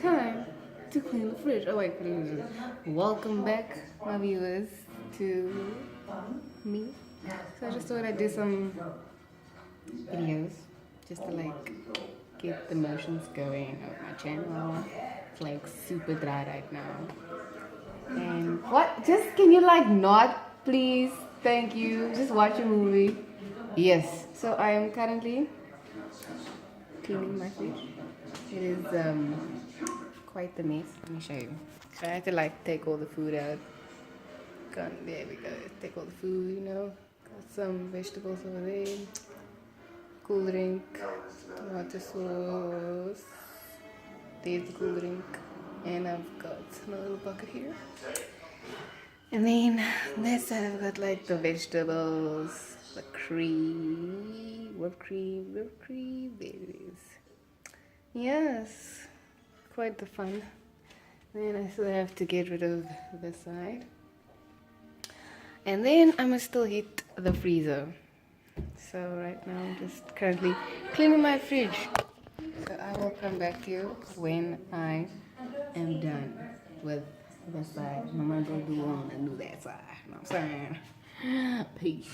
time to clean the fridge. Oh wait, welcome back, my viewers, to me. So I just thought I'd do some videos just to like get the motions going of my channel. It's like super dry right now. And what? Just can you like not, please? Thank you. Just watch a movie. Yes. So I am currently cleaning my fridge. It is quite the mess. Let me show you. So I had to like take all the food out. There we go. Take all the food, you know. Got some vegetables over there. Cool drink. Tomato sauce. There's the cool drink. And I've got my little bucket here. And then this side I've got like the vegetables, the cream, whipped cream, there it is. Yes, quite the fun. Then I still have to get rid of this side. And then I must still hit the freezer. So right now I'm just currently cleaning my fridge. So I will come back to you when I am done with this side. I'm gonna go do one and do that side. You know what I'm saying? Peace.